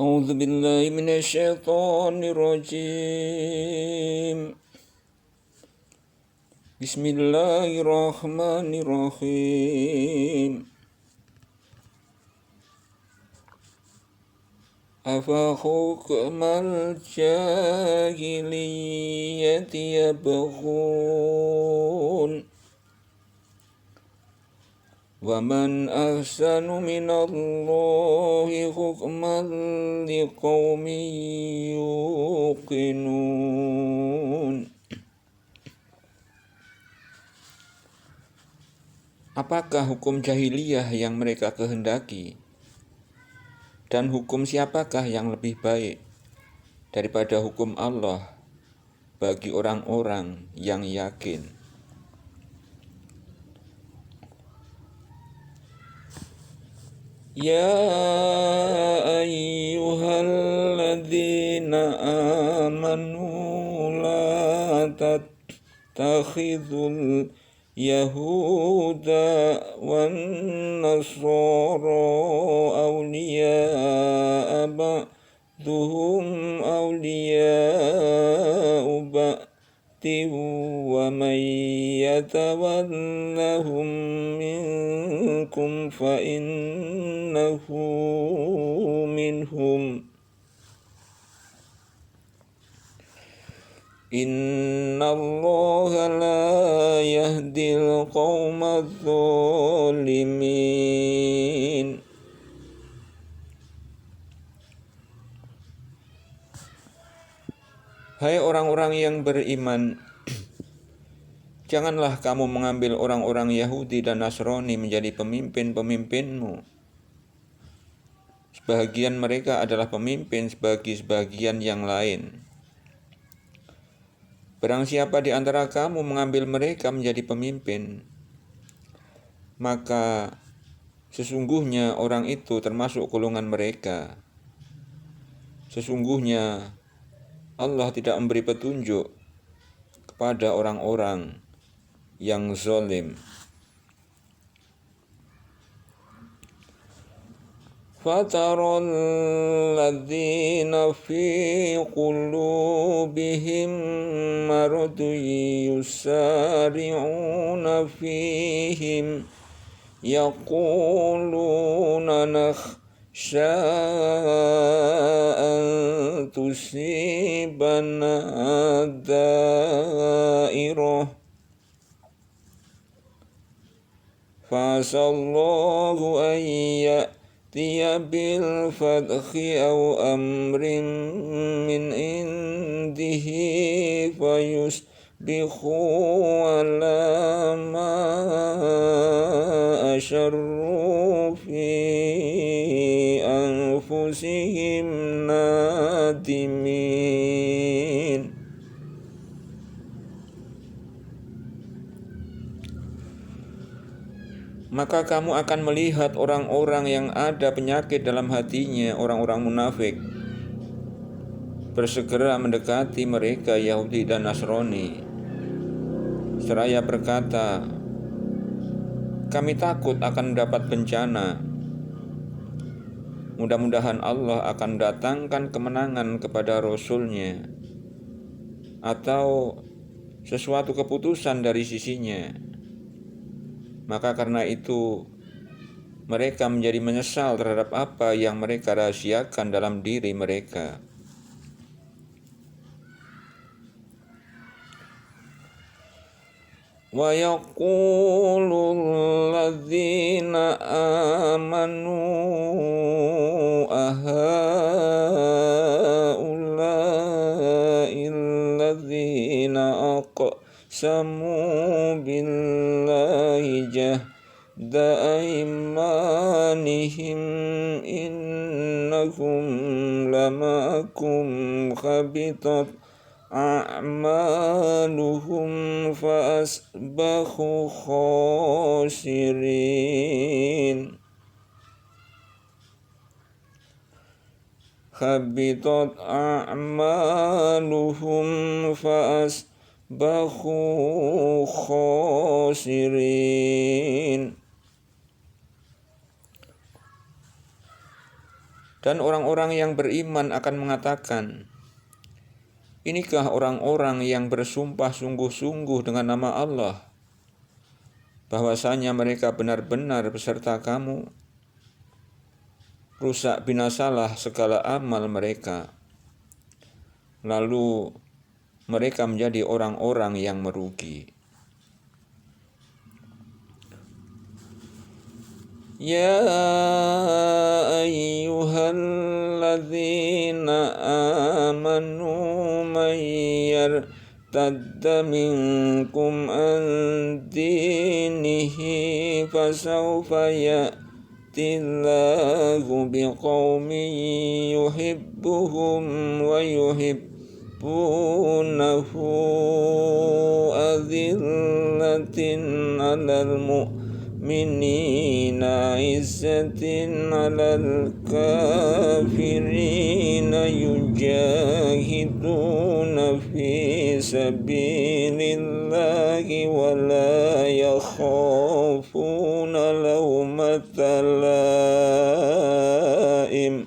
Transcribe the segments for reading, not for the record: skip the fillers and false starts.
أعوذ بالله من الشيطان الرجيم. بسم الله الرحمن الرحيم. أفحكم الجاهلية يبغون ومن أحسن من الله حكما لقوم يوقنون. Apakah hukum jahiliyah yang mereka kehendaki? Dan hukum siapakah yang lebih baik daripada hukum Allah bagi orang-orang yang yakin? Ya ayyuhalladzina amanu la tattakhidhul yahuda wan nasara awliya'a ba'duhum awliya'u ba'din wa man yatawallahum minkum fa innahu minhum. Innallaha la yahdil qaumadz zalimin. Hai orang-orang yang beriman, janganlah kamu mengambil orang-orang Yahudi dan Nasrani menjadi pemimpin-pemimpinmu. Sebagian mereka adalah pemimpin bagi sebagian yang lain. Barang siapa di antara kamu mengambil mereka menjadi pemimpin, maka sesungguhnya orang itu termasuk golongan mereka. Sesungguhnya Allah tidak memberi petunjuk kepada orang-orang yang zalim. فَتَرَى الَّذِينَ فِي قُلُوبِهِم مَّرَضٌ يُسَارِعُونَ فِيهِمْ يَقُولُونَ نَخْشَىٰ أَن تُصِيبَنَا دَائِرَةٌ فَعَسَى اللَّهُ أَن يَأْتِيَ بِالْفَتْحِ أَوْ أَمْرٍ مِّنْ عِندِهِ فَيُصْبِحُوا عَلَىٰ مَا أَسَرُّوا فِي أَنفُسِهِمْ نَادِمِينَ. Maka kamu akan melihat orang-orang yang ada penyakit dalam hatinya, orang-orang munafik, bersegera mendekati mereka Yahudi dan Nasrani, seraya berkata, kami takut akan mendapat bencana. Mudah-mudahan Allah akan datangkan kemenangan kepada Rasul-Nya atau sesuatu keputusan dari sisinya. Maka karena itu mereka menjadi menyesal terhadap apa yang mereka rahasiakan dalam diri mereka. Wa yaqulul ladzina amanu ahaula'il ladzina aqsamu billahi jahda aymanihim innahum lamakum khabitat a'maluhum fa'asbahu khasirin. Khabitat a'maluhum fa'asbahu khasirin. Dan orang-orang yang beriman akan mengatakan, inikah orang-orang yang bersumpah sungguh-sungguh dengan nama Allah, bahwasanya mereka benar-benar beserta kamu. Rusak binasalah segala amal mereka, lalu mereka menjadi orang-orang yang merugi. Ya ayyuhalladzina amanu man yartadda minkum an dinihi fasawfa ya'tillahu biqaumin yuhibbuhum wa yuhibbunahu azillatin 'alal mu'minina 'izzatin 'alal kafirina yujahiduna fi sabilillahi wa la yakhafuna lawmata laim.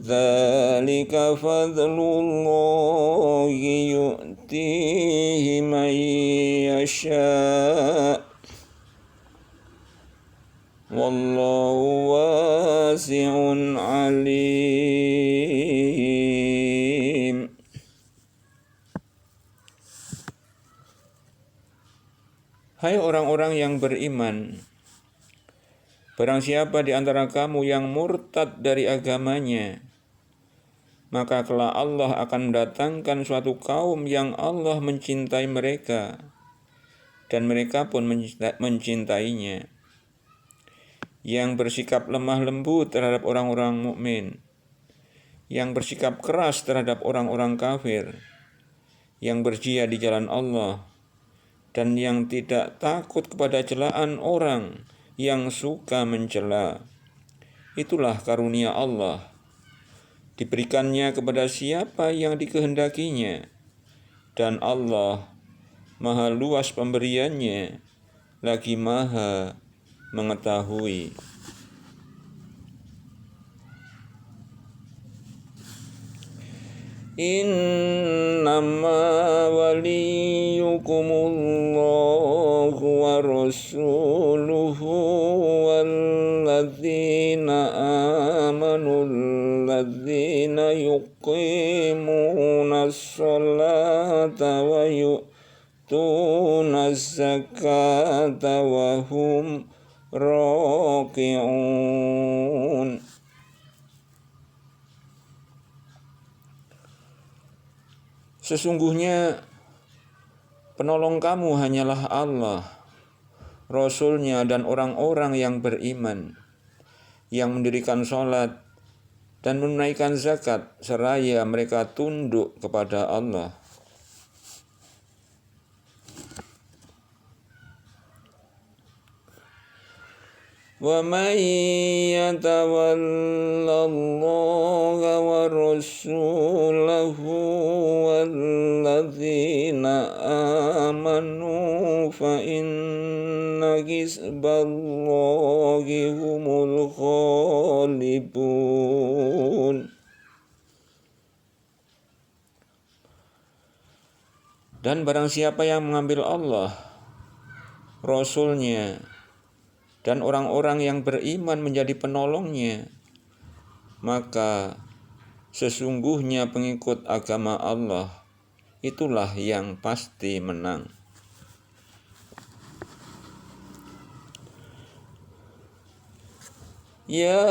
Dzalika fadlullahi yu'tihi man yasha' wallahu wasi'un alim. Hai orang-orang yang beriman, barang siapa di antara kamu yang murtad dari agamanya, maka kelak Allah akan mendatangkan suatu kaum yang Allah mencintai mereka, dan mereka pun mencintainya, yang bersikap lemah lembut terhadap orang-orang mukmin, yang bersikap keras terhadap orang-orang kafir, yang berjihad di jalan Allah, dan yang tidak takut kepada celaan orang yang suka mencela. Itulah karunia Allah, diberikannya kepada siapa yang dikehendakinya, dan Allah maha luas pemberiannya, lagi maha mengetahui. Innama waliyukumullahu wa rasuluhu walladzina amanu alladzina yuqimuna sholata wa yu'tuna zakata wa hum raki'un. Sesungguhnya penolong kamu hanyalah Allah, Rasul-Nya dan orang-orang yang beriman, yang mendirikan sholat dan menunaikan zakat seraya mereka tunduk kepada Allah. Wa may yatawallallaha wa rasulahu walladzina amanu fa inna hizballahi humul ghalibun. Dan barang siapa yang mengambil Allah, Rasul-Nya, dan orang-orang yang beriman menjadi penolongnya, maka sesungguhnya pengikut agama Allah itulah yang pasti menang. Ya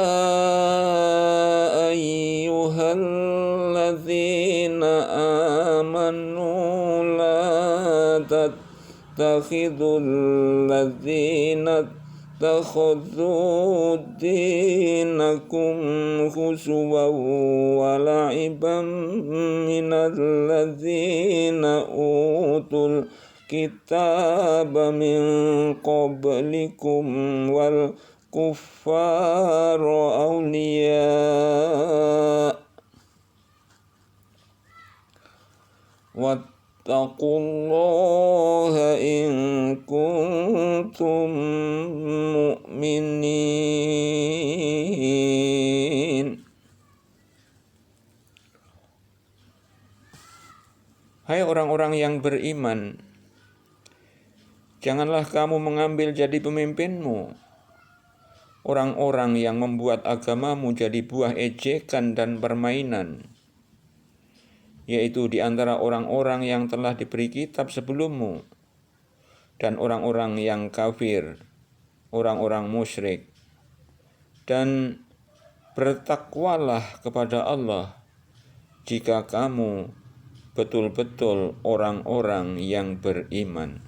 ayyuhalladzina amanu la tattakhidul ladzina takhudhu dinakum huzuwan wa la'iban minal ladzina utul kitaba min qablikum wal kuffara awliya واتقوا الله إن كنتم مؤمنين. Hai orang-orang yang beriman, janganlah kamu mengambil jadi pemimpinmu orang-orang yang membuat agamamu jadi buah ejekan dan permainan, yaitu di antara orang-orang yang telah diberi kitab sebelummu dan orang-orang yang kafir, orang-orang musyrik. Dan bertakwalah kepada Allah jika kamu betul-betul orang-orang yang beriman.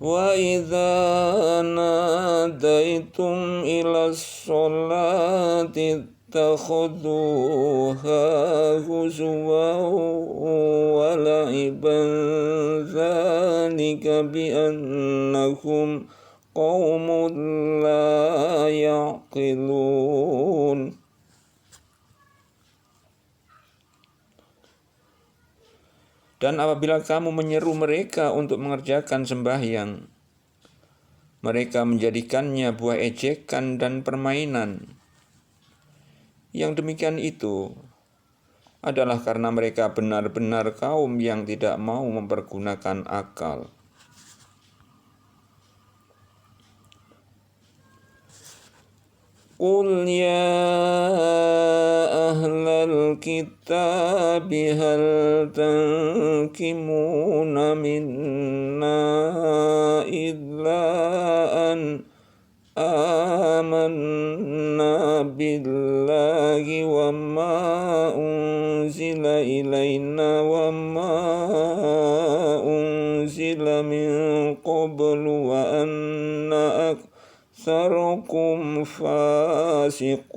Wa idza nadaitum ila sholati ittakhadhuha huzwan wa la'iban dzalika bi annahum qaumun la yaqilun. Dan apabila kamu menyeru mereka untuk mengerjakan sembahyang, mereka menjadikannya buah ejekan dan permainan. Yang demikian itu adalah karena mereka benar-benar kaum yang tidak mau mempergunakan akal. Qul ya ahlal kitabi hal tankimuna minna illa an amanna billahi wa ma unzila ilayna wa ma unzila min qablu wa anna aktsarakum fasiqun.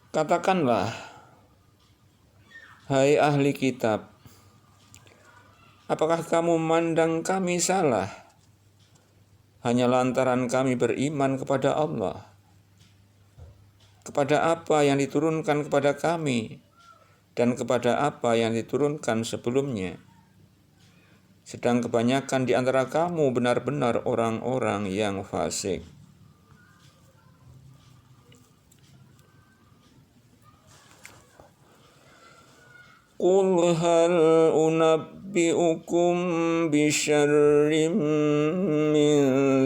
Katakanlah, hai ahli kitab, apakah kamu memandang kami salah hanya lantaran kami beriman kepada Allah, kepada apa yang diturunkan kepada kami dan kepada apa yang diturunkan sebelumnya? Sedang kebanyakan di antara kamu benar-benar orang-orang yang fasik. Qul hal unabbi'ukum bisyarrim min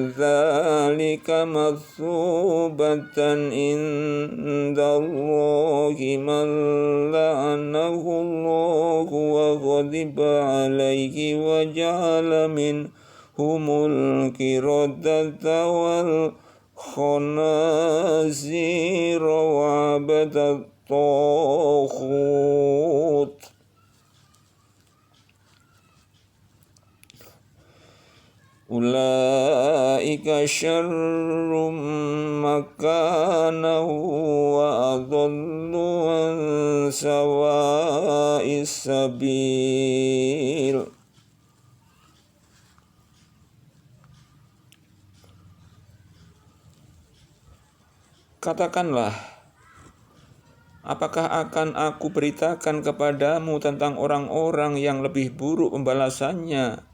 dzalika matsubatan indallahi man la'anahu Allahu wa ghadiba alaihi wa ja'ala minhumul qiradata wal khanazir wa abadat taghut. Ulaika syarrum makana wa adallu an sawa'is sabil. Katakanlah, apakah akan aku beritakan kepadamu tentang orang-orang yang lebih buruk pembalasannya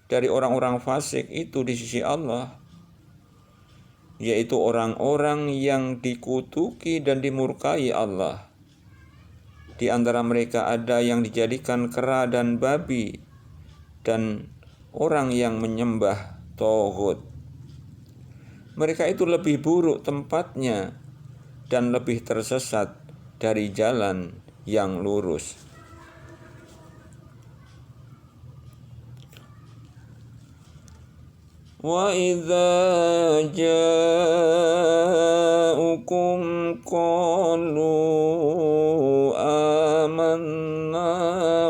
dari orang-orang fasik itu di sisi Allah, yaitu orang-orang yang dikutuki dan dimurkai Allah. Di antara mereka ada yang dijadikan kera dan babi, dan orang yang menyembah taghut. Mereka itu lebih buruk tempatnya dan lebih tersesat dari jalan yang lurus. Wa idza ja'ukum qalu amanna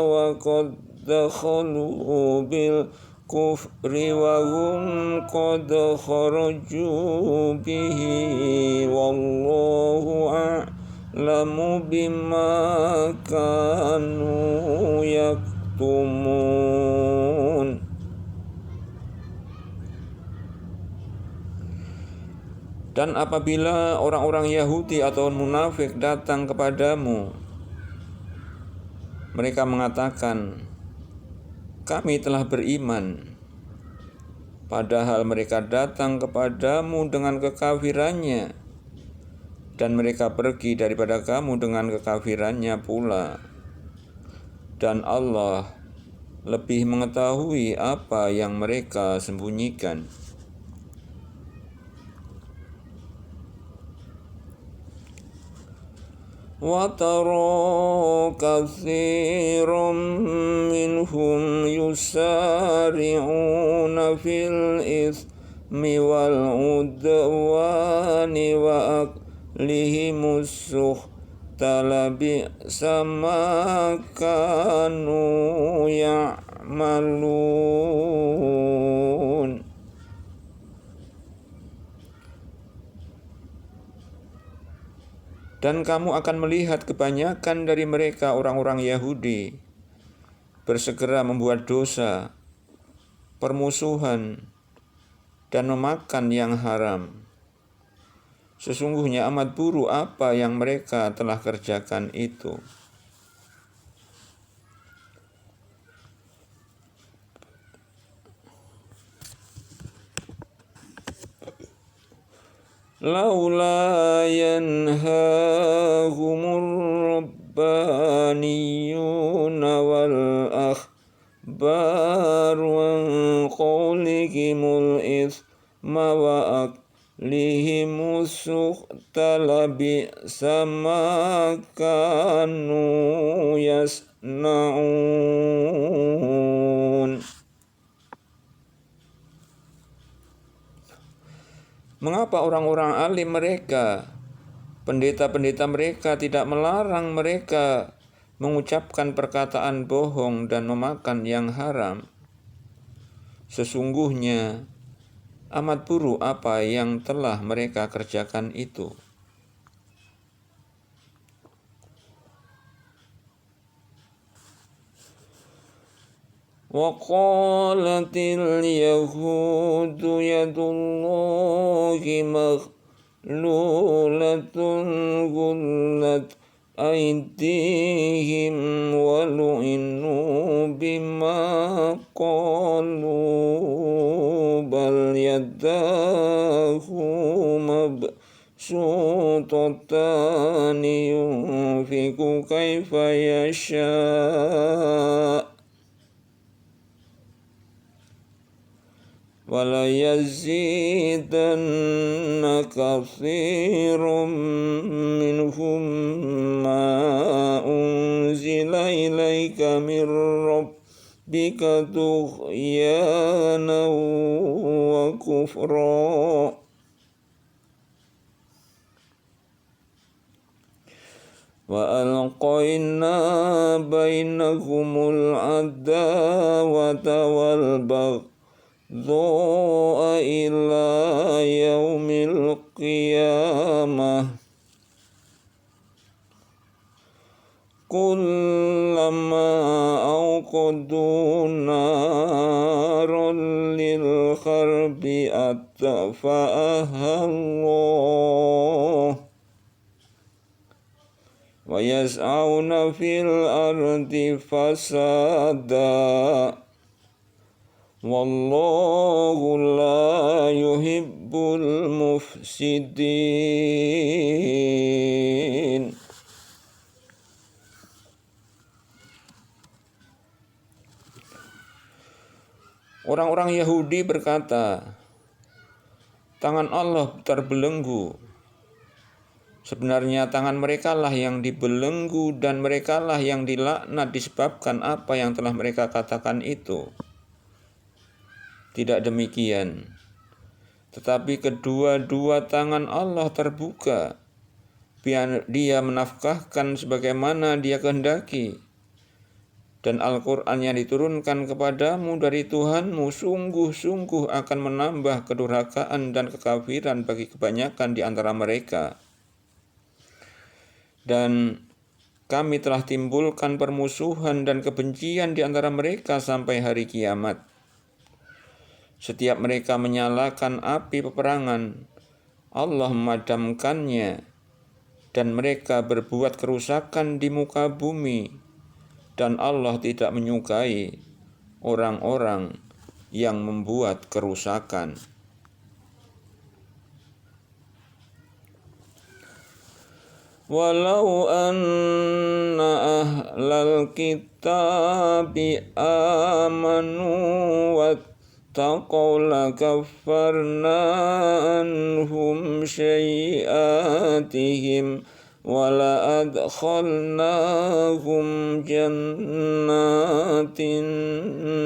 wa qad dakhalu bil kufri wa hum qad kharaju bihi wallahu a'lamu bima kanu yaktumun. Dan apabila orang-orang Yahudi atau munafik datang kepadamu, mereka mengatakan, kami telah beriman. Padahal mereka datang kepadamu dengan kekafirannya, dan mereka pergi daripada kamu dengan kekafirannya pula. Dan Allah lebih mengetahui apa yang mereka sembunyikan. وَتَرَى كَثِيرًا مِّنْهُمْ يُسَارِعُونَ فِي الْإِثْمِ وَالْعُدْوَانِ وَأَكْلِهِمُ السُّحْتَ لَبِئْسَ مَا كَانُوا يَعْمَلُونَ. Dan kamu akan melihat kebanyakan dari mereka orang-orang Yahudi bersegera membuat dosa, permusuhan, dan memakan yang haram. Sesungguhnya amat buruk apa yang mereka telah kerjakan itu. Laula yanhahumur rabbaniyuna wal akhbaru an qawlihimul ithma wa aklihimus suhta labi'sa ma kanu yasna'un. Mengapa orang-orang alim mereka, pendeta-pendeta mereka tidak melarang mereka mengucapkan perkataan bohong dan memakan yang haram? Sesungguhnya amat buruk apa yang telah mereka kerjakan itu. وَقَالَتِ الْيَهُودُ يَدُ اللَّهِ مَغْلُولَةٌ غُلَّتْ أَيْدِيهِمْ وَلُعِنُوا بِمَا قَالُوا بَلْ يَدَاهُ مَبْسُوطَتَانِ يُنْفِقُ كَيْفَ يَشَاءُ وَلَيَزِيدَنَّ كَثِيرٌ مِّنْهُم مَّا أُنزِلَ إِلَيْكَ مِن رَّبِّكَ طُغْيَانًا وَكُفْرًا وَأَلْقَيْنَا بَيْنَهُمُ الْعَدَاوَةَ وَالْبَغْضَاءَ إِلَى يَوْمِ الْقِيَامَةِ كُلَّمَا أَوْقَدُوا نَارًا لِلْحَرْبِ أَطْفَأَهَا اللَّهُ وَيَسْعَوْنَ فِي الْأَرْضِ فَسَادًا Wallahu la yuhibbul mufsidin. Orang-orang Yahudi berkata, tangan Allah terbelenggu. Sebenarnya tangan merekalah yang dibelenggu dan merekalah yang dilaknat disebabkan apa yang telah mereka katakan itu. Tidak demikian, tetapi kedua-dua tangan Allah terbuka. Dia menafkahkan sebagaimana Dia kehendaki. Dan Al-Quran yang diturunkan kepadamu dari Tuhanmu sungguh-sungguh akan menambah kedurhakaan dan kekafiran bagi kebanyakan di antara mereka. Dan kami telah timbulkan permusuhan dan kebencian di antara mereka sampai hari kiamat. Setiap mereka menyalakan api peperangan, Allah memadamkannya, dan mereka berbuat kerusakan di muka bumi, dan Allah tidak menyukai orang-orang yang membuat kerusakan. Walau anna ahlal kitabi amanu wattaqaw lakaffarna anhum syai'atihim wala adkhalnahum jannatin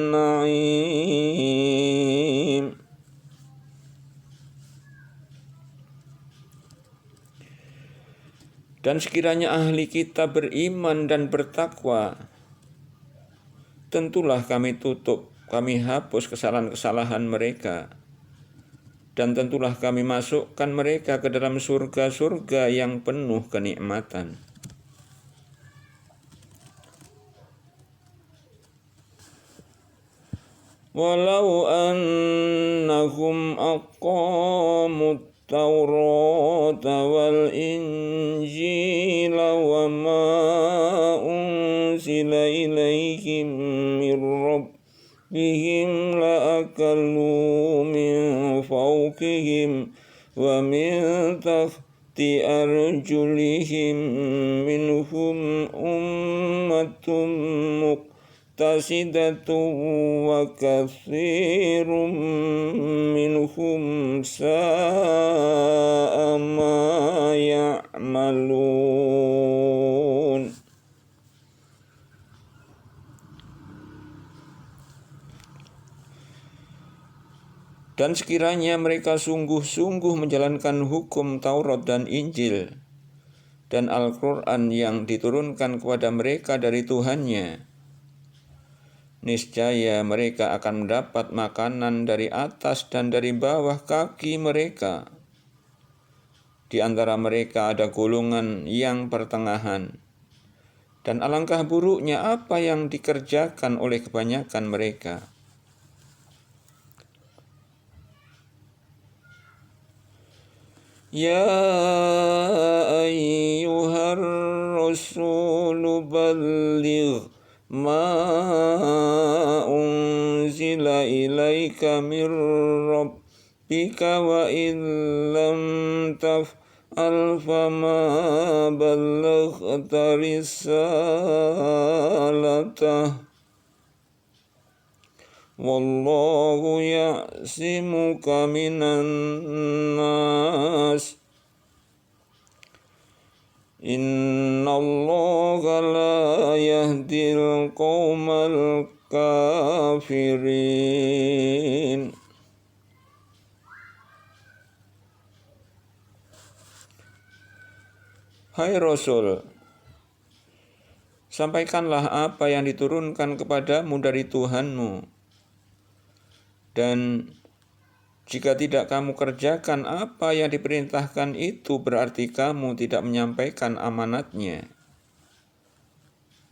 na'im. Dan sekiranya ahli kita beriman dan bertakwa, tentulah kami hapus kesalahan-kesalahan mereka, dan tentulah kami masukkan mereka ke dalam surga-surga yang penuh kenikmatan. Walau annahum aqamut Taurata wal Injila wa ma unzila ilaihim min rabbihim la akalu min fawqihim wa min tahti arjulihim minhum ummatun muqtasidatun wa katsirun minhum sa'a ma ya'malun. Dan sekiranya mereka sungguh-sungguh menjalankan hukum Taurat dan Injil dan Al-Quran yang diturunkan kepada mereka dari Tuhannya, niscaya mereka akan mendapat makanan dari atas dan dari bawah kaki mereka. Di antara mereka ada golongan yang pertengahan, dan alangkah buruknya apa yang dikerjakan oleh kebanyakan mereka. Ya ayyuhar rasulu balligh ma unzila ilaika min rabbika wa illam taf'al fama ballaghta risalatah wallahu ya'simuka minan nas innallaha la yahdil qaumal kafirin. Hai Rasul, sampaikanlah apa yang diturunkan kepadamu dari Tuhanmu. Dan jika tidak kamu kerjakan apa yang diperintahkan itu, berarti kamu tidak menyampaikan amanatnya.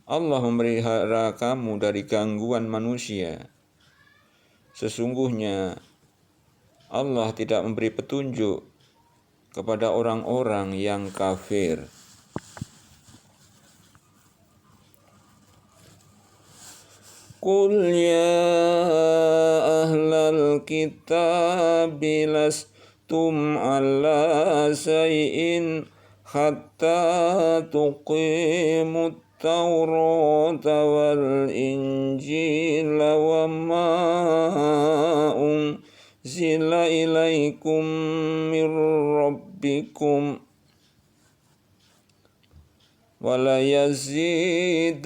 Allah memelihara kamu dari gangguan manusia. Sesungguhnya Allah tidak memberi petunjuk kepada orang-orang yang kafir. Qul ya ahlal kitabi lastum ala say'in hatta tuqimut Taurata wal Injila wa ma unzila ilaikum min rabbikum wala yazidanna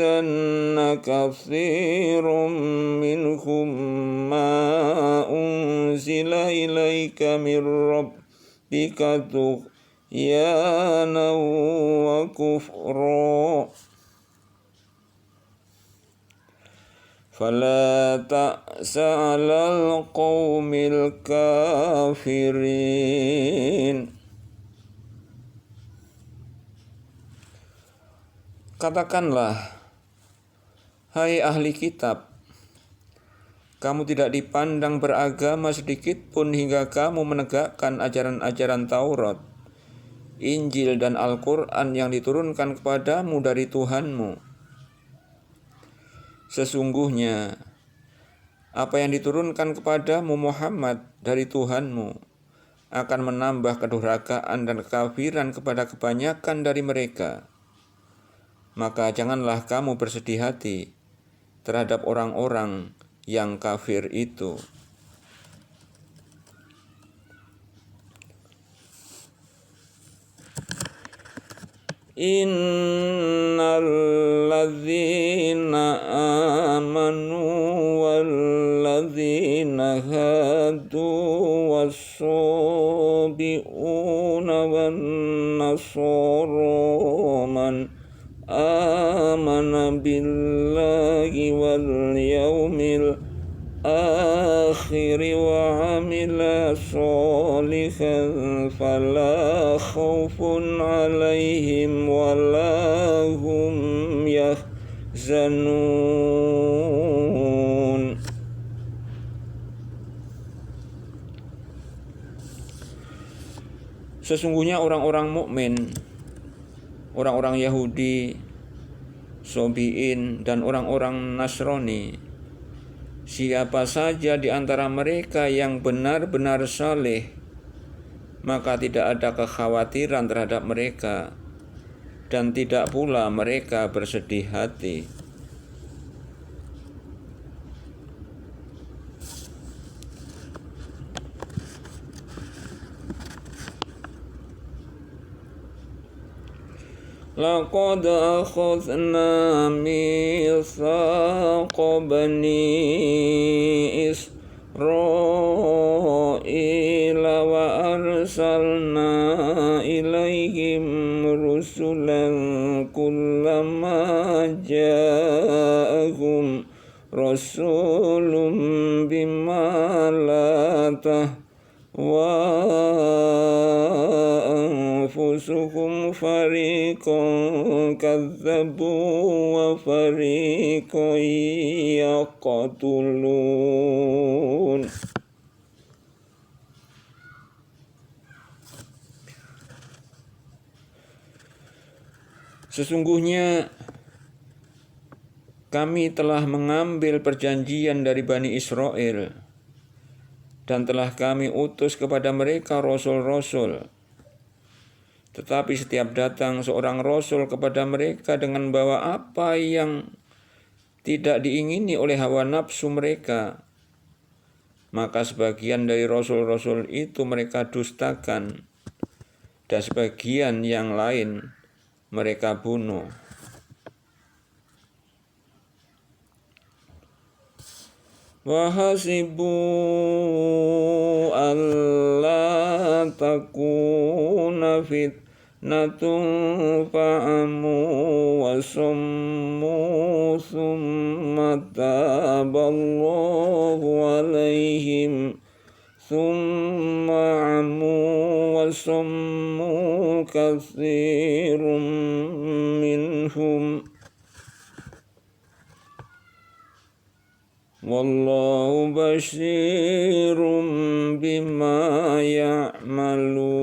katsirum minhum ma unzila ilaika min rabbika tughyanan wa kufra fala ta'sa 'alal qaumil kafirin. Katakanlah, hai ahli kitab, Kamu tidak dipandang beragama sedikit pun hingga kamu menegakkan ajaran-ajaran Taurat, Injil dan Al-Quran yang diturunkan kepadamu dari Tuhanmu. Sesungguhnya, apa yang diturunkan kepadamu Muhammad dari Tuhanmu akan menambah kedurhakaan dan kekafiran kepada kebanyakan dari mereka. Maka janganlah kamu bersedih hati terhadap orang-orang yang kafir itu. Innal ladzina amanu wal ladzina hadu was-sabiuna wan nasara man amana billahi wal yaumil akhir wa amila sholihan fala khaufun alaihim wala hum yahzanun. Sesungguhnya orang-orang mukmin, orang-orang Yahudi, Sobiin, dan orang-orang Nasrani, siapa saja di antara mereka yang benar-benar saleh, maka tidak ada kekhawatiran terhadap mereka, dan tidak pula mereka bersedih hati. Laqad akhadna mitsaqa bani Israila wa arsalna ilaihim rusulan kullama ja'ahum rasulun bima la tahwa anfusuhum fariqan kadzabu wa fariqan yaqtulun. Sesungguhnya kami telah mengambil perjanjian dari Bani Israel dan telah kami utus kepada mereka rasul-rasul. Tetapi setiap datang seorang rasul kepada mereka dengan membawa apa yang tidak diingini oleh hawa nafsu mereka, maka sebagian dari rasul-rasul itu mereka dustakan, dan sebagian yang lain mereka bunuh. Wahasibu alla takuna fitnatun fa'amu wa summu thumma taballahu alaihim thumma amu wa summu katsirun minhum wallahu basyirum bima ya'malun.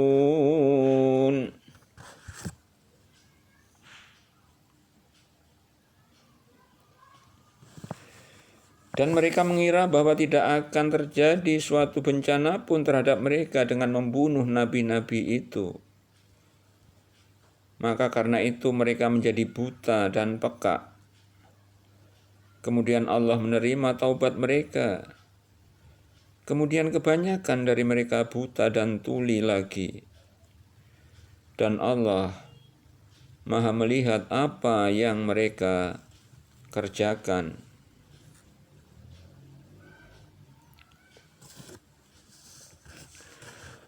Dan mereka mengira bahwa tidak akan terjadi suatu bencana pun terhadap mereka dengan membunuh nabi-nabi itu. Maka karena itu mereka menjadi buta dan peka. Kemudian Allah menerima taubat mereka. Kemudian kebanyakan dari mereka buta dan tuli lagi. Dan Allah Maha melihat apa yang mereka kerjakan.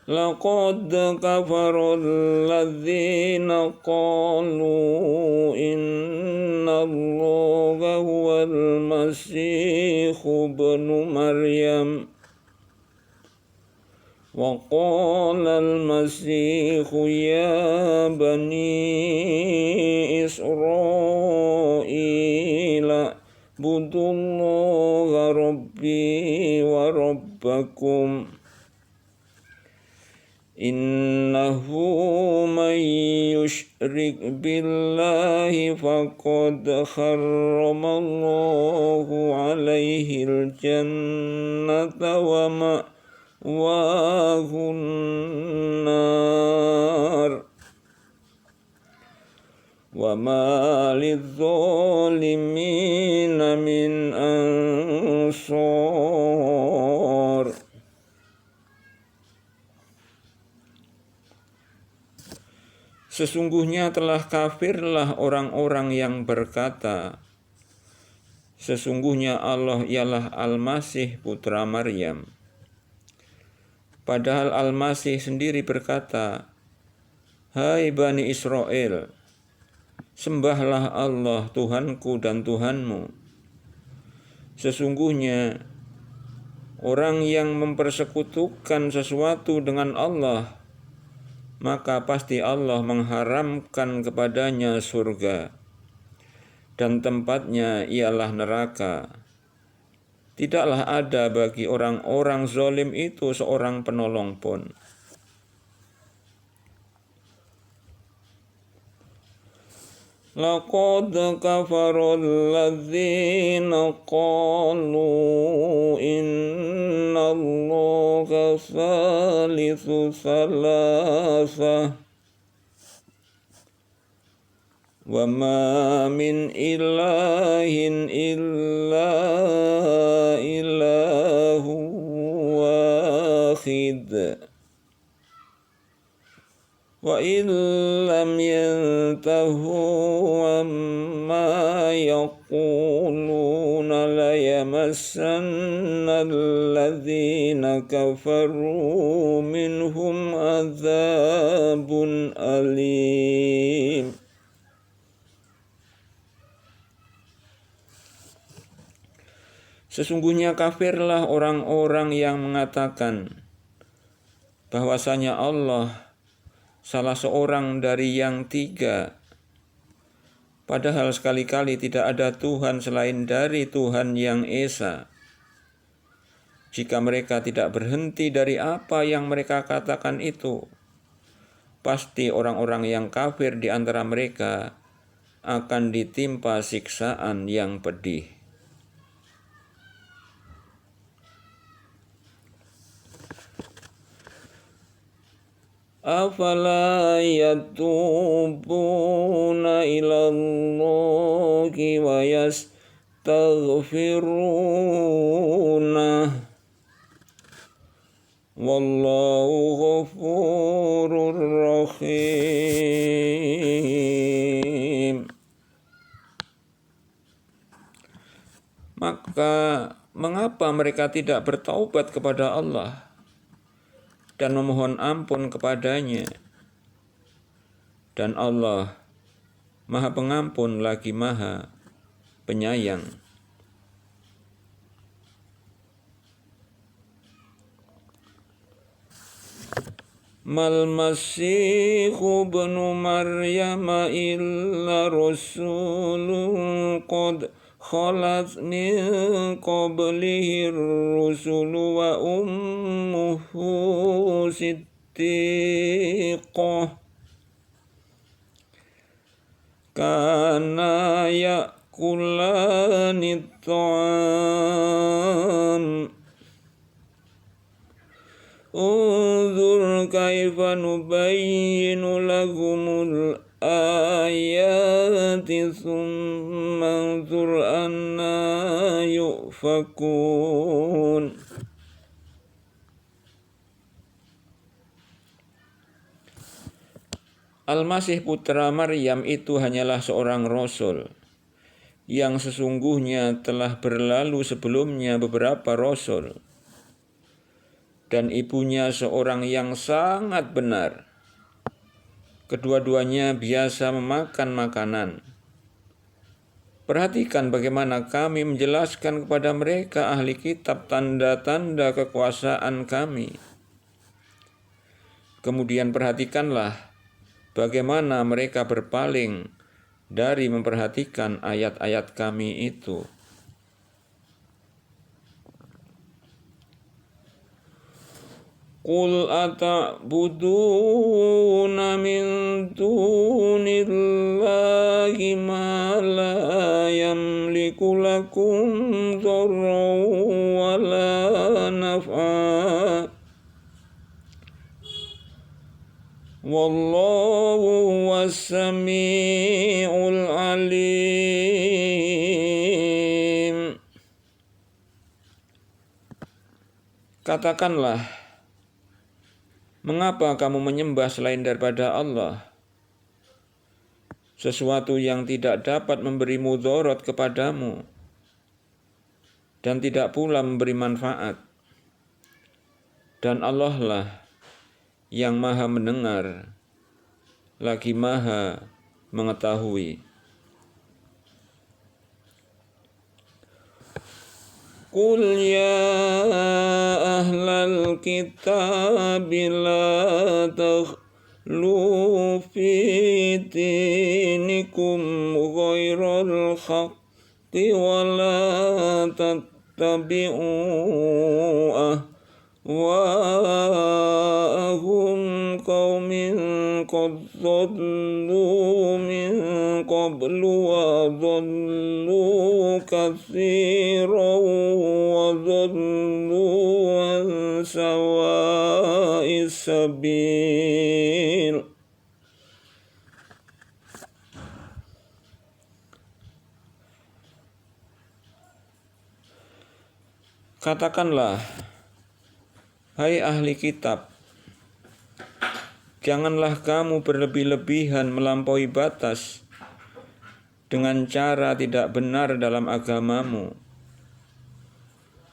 Laqad kafara alladzina qalu inna Allaha huwal masihu ibnu Maryam wa qala al-masihu ya bani Israila budullaha rabbi لكم إنه من يشرك بالله فقد حرم الله عليه الجنة ومأواه النار وما للظالمين من أنصار. Sesungguhnya telah kafirlah orang-orang yang berkata, sesungguhnya Allah ialah Al-Masih putra Maryam. Padahal Al-Masih sendiri berkata, hai Bani Israel, sembahlah Allah Tuhanku dan Tuhanmu. Sesungguhnya orang yang mempersekutukan sesuatu dengan Allah, maka pasti Allah mengharamkan kepadanya surga, dan tempatnya ialah neraka. Tidaklah ada bagi orang-orang zalim itu seorang penolong pun. Laqad kafara alladzina qalu inna Allaha thalithu thalatha wa ma min ilahin illa ilahu wahid wa illam yantahu amma yaquluna la yamassanna alladhina kafaru minhum adzabun alim. Sesungguhnya kafirlah orang-orang yang mengatakan bahwasanya Allah salah seorang dari yang tiga, padahal sekali-kali tidak ada Tuhan selain dari Tuhan yang Esa. Jika mereka tidak berhenti dari apa yang mereka katakan itu, pasti orang-orang yang kafir di antara mereka akan ditimpa siksaan yang pedih. Afala yatubuna ilallahi wa yastaghfiruna wallahu ghafurur rahim. Maka mengapa mereka tidak bertaubat kepada Allah dan memohon ampun kepadanya? Dan Allah Maha Pengampun lagi Maha Penyayang. Mal Masihu ibnu Maryam illa rasulun qad khalat min qablihi ar-rusulu wa ummuhu siddiqah kana ya'kulani at-ta'am unzur kaifa nubayyinu lahumul ayati thumma unzur anna yufakun. Al-Masih putra Maryam itu hanyalah seorang rasul yang sesungguhnya telah berlalu sebelumnya beberapa rasul, dan ibunya seorang yang sangat benar. Kedua-duanya biasa memakan makanan. Perhatikan bagaimana kami menjelaskan kepada mereka ahli kitab tanda-tanda kekuasaan kami. Kemudian perhatikanlah bagaimana mereka berpaling dari memperhatikan ayat-ayat kami itu. Qul ata'buduna min dunillahi ma la yamliku lakum dharran wa la naf'a wallahu was-sami'ul alim. Katakanlah, mengapa kamu menyembah selain daripada Allah, sesuatu yang tidak dapat memberi mudarat kepadamu dan tidak pula memberi manfaat? Dan Allah lah yang maha mendengar lagi maha mengetahui. Qul ya ahlal kitab la taghlu fi dinikum ghairal haqqi wa la tattabi'u ahwa'ahum qaumin qad dhallu min qablu wa dhallu katsiran wa dhallu an sawa'is sabil. Katakanlah, hai ahli kitab, janganlah kamu berlebih-lebihan melampaui batas dengan cara tidak benar dalam agamamu.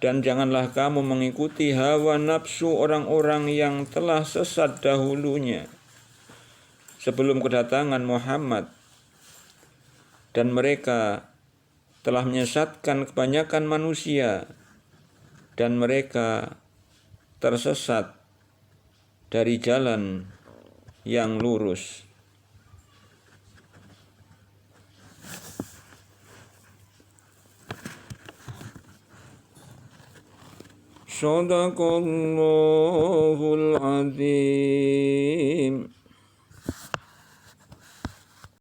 Dan janganlah kamu mengikuti hawa nafsu orang-orang yang telah sesat dahulunya sebelum kedatangan Muhammad. Dan mereka telah menyesatkan kebanyakan manusia dan mereka tersesat dari jalan yang lurus. Shadaqallahul azim.